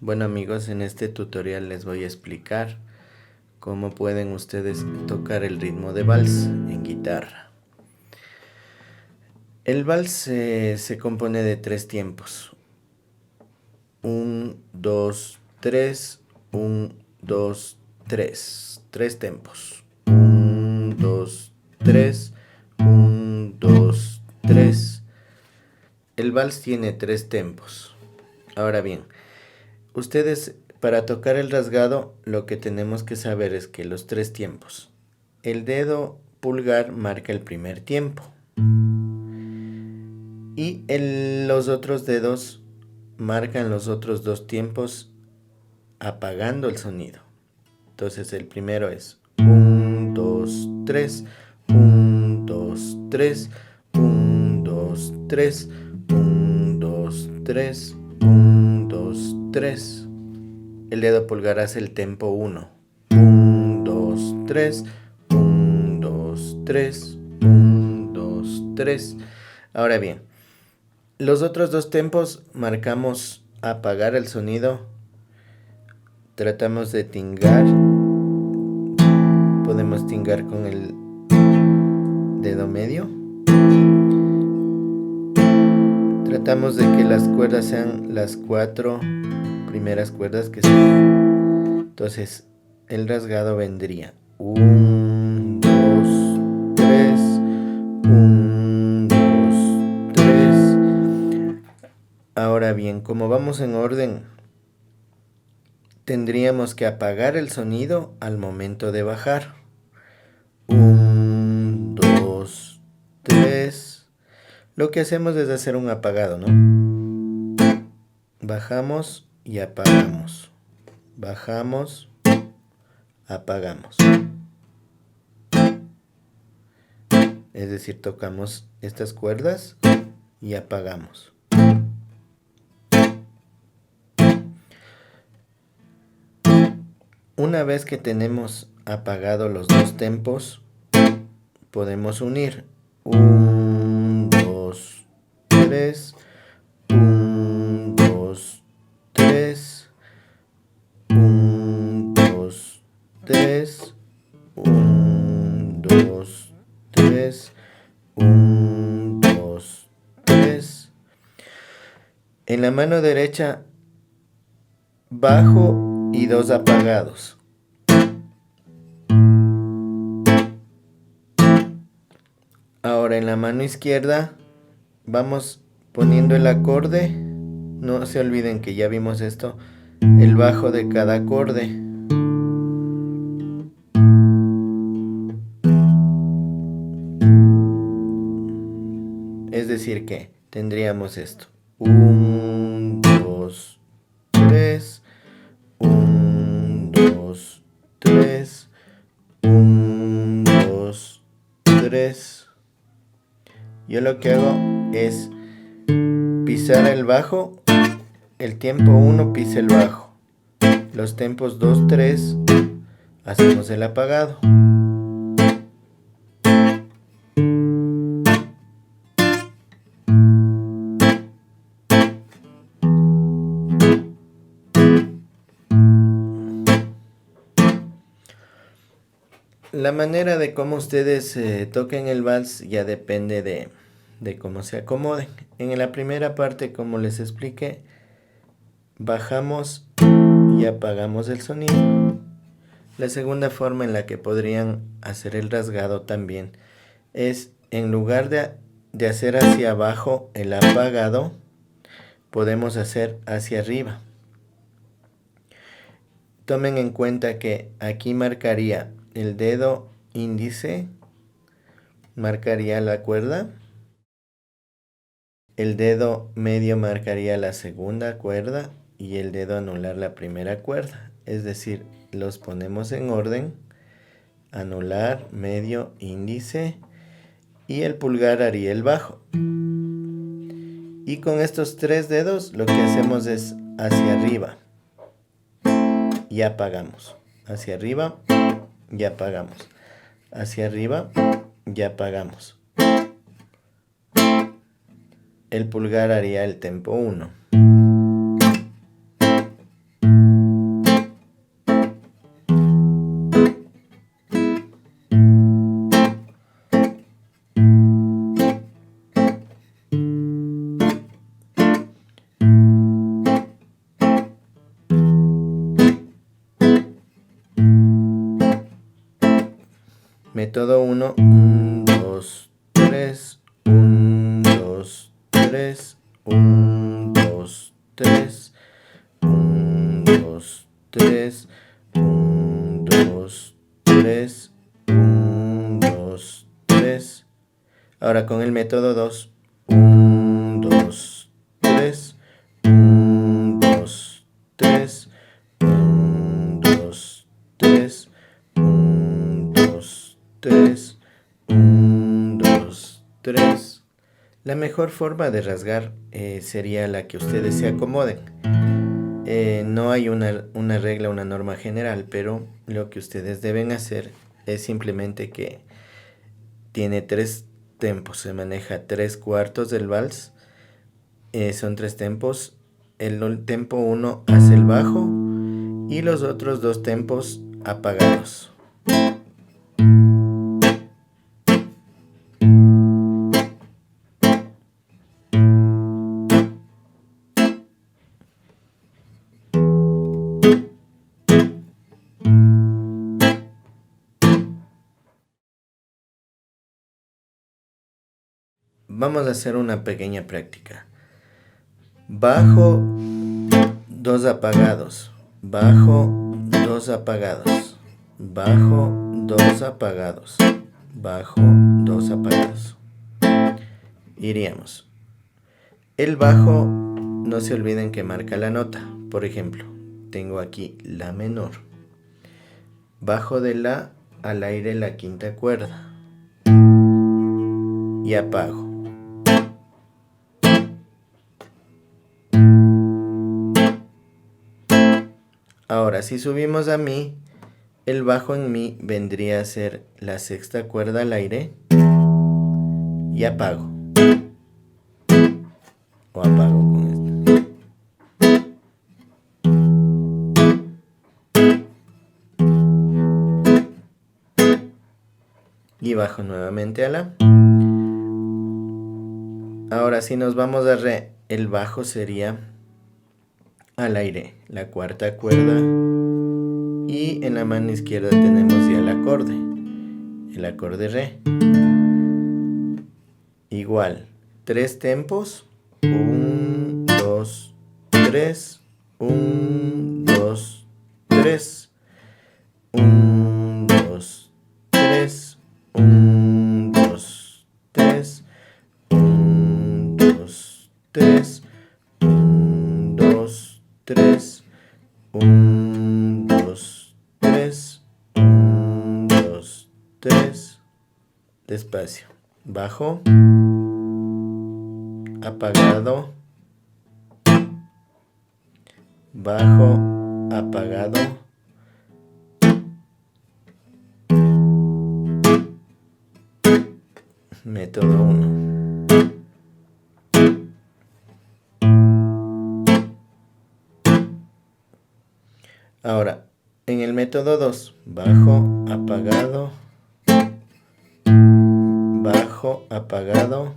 Bueno amigos, en este tutorial les voy a explicar cómo pueden ustedes tocar el ritmo de vals en guitarra. El vals se compone de 3 tiempos. 1, 2, 3, 1, 2, 3. 3 tempos. 1, 2, 3, 1, 2, 3. El vals tiene 3 tempos. Ahora bien, ustedes para tocar el rasgado lo que tenemos que saber es que los 3 tiempos. El dedo pulgar marca el primer tiempo. Y los otros dedos marcan los otros 2 tiempos apagando el sonido. Entonces el primero es 1, 2, 3, 1, 2, 3, 1, 2, 3, 1, 2, 3, 1, 2, 3. El dedo pulgar hace el tempo 1. 1, 2, 3, 1, 2, 3, 1, 2, 3. Ahora bien, los otros 2 tempos marcamos apagar el sonido. Tratamos de tingar. Podemos tingar con el dedo medio. Tratamos de que las cuerdas sean las 4 primeras cuerdas que sean. Entonces el rasgado vendría 1, 2, 3, 1, 2, 3. Ahora bien, como vamos en orden, tendríamos que apagar el sonido al momento de bajar. 1, 2, 3. Lo que hacemos es hacer un apagado, ¿no? Bajamos y apagamos. Bajamos, apagamos. Es decir, tocamos estas cuerdas y apagamos. Una vez que tenemos apagado los 2 tempos, podemos unir 1, 2, 3, 1, 2, 3, 1, 2, 3, 1, 2, 3, 1, 2, 3. En la mano derecha, bajo y 2 apagados. Ahora en la mano izquierda vamos poniendo el acorde. No se olviden que ya vimos esto, el bajo de cada acorde. Es decir que tendríamos esto. 1, 2, 3, 1, 2, 3, 1, 2, 3. Yo lo que hago es pisar el bajo, el tiempo 1 pisa el bajo, los tempos 2, 3, hacemos el apagado. La manera de cómo ustedes toquen el vals ya depende de cómo se acomoden. En la primera parte, como les expliqué, bajamos y apagamos el sonido. La segunda forma en la que podrían hacer el rasgado también es, en lugar de hacer hacia abajo el apagado, podemos hacer hacia arriba. Tomen en cuenta que aquí marcaría el dedo índice, marcaría la cuerda. El dedo medio marcaría la segunda cuerda y el dedo anular la primera cuerda. Es decir, los ponemos en orden: anular, medio, índice, y el pulgar haría el bajo. Y con estos 3 dedos lo que hacemos es hacia arriba y apagamos. Hacia arriba y apagamos. Hacia arriba y apagamos. El pulgar haría el tempo 1. método 1, 1, 2, 3, 1, 2, 3, 1, 2, 3, 1, 2, 3, 1, 2, 3, 1, 2, 3. Ahora con el método 2, 1, 2, 3, 1, 2, 3, 1, 2, 3, 1, 2, 3, 1, 2, 3. La mejor forma de rasgar sería la que ustedes se acomoden. No hay una regla, una norma general, pero lo que ustedes deben hacer es simplemente que tiene 3 tempos, se maneja 3 cuartos del vals, son 3 tempos. El tempo 1 hace el bajo y los otros 2 tempos apagados. Vamos a hacer una pequeña práctica. Bajo, 2 apagados. Bajo, 2 apagados. Bajo, 2 apagados. Bajo, 2 apagados. Iríamos. El bajo, no se olviden que marca la nota. Por ejemplo, tengo aquí la menor. Bajo de la al aire la quinta cuerda. Y apago. Ahora, si subimos a mi, el bajo en mi vendría a ser la sexta cuerda al aire y apago. O apago con esto. Y bajo nuevamente a la. Ahora, si nos vamos a re, el bajo sería al aire, la cuarta cuerda, y en la mano izquierda tenemos ya el acorde re. Igual, 3 tempos, 1, 2, 3, 1, 2, 3, 1, 2, 3, 1, 2, 3, 1, 2, 3, 1, 2, 3, 1, 2, 3, 1, 2, 3. Despacio. Bajo. Apagado. Bajo. Apagado. Método 1. Ahora, en el método 2, bajo, apagado, bajo, apagado,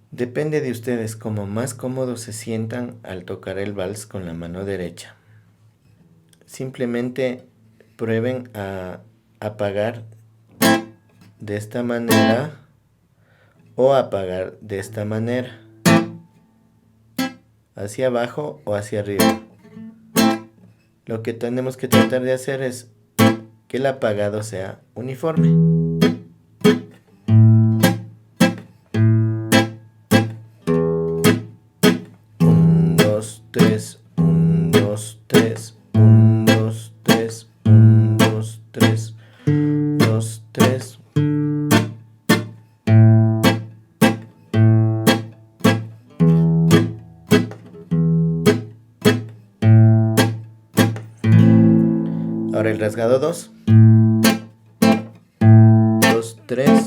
depende de ustedes como más cómodos se sientan al tocar el vals con la mano derecha. Simplemente prueben a apagar de esta manera o apagar de esta manera, hacia abajo o hacia arriba. Lo que tenemos que tratar de hacer es que el apagado sea uniforme. 1, 2, 3, 1, 2, 3, 1, 2, 3, 1, 2, 3, 2, 3. Ahora el rasgado 2. 2, 3.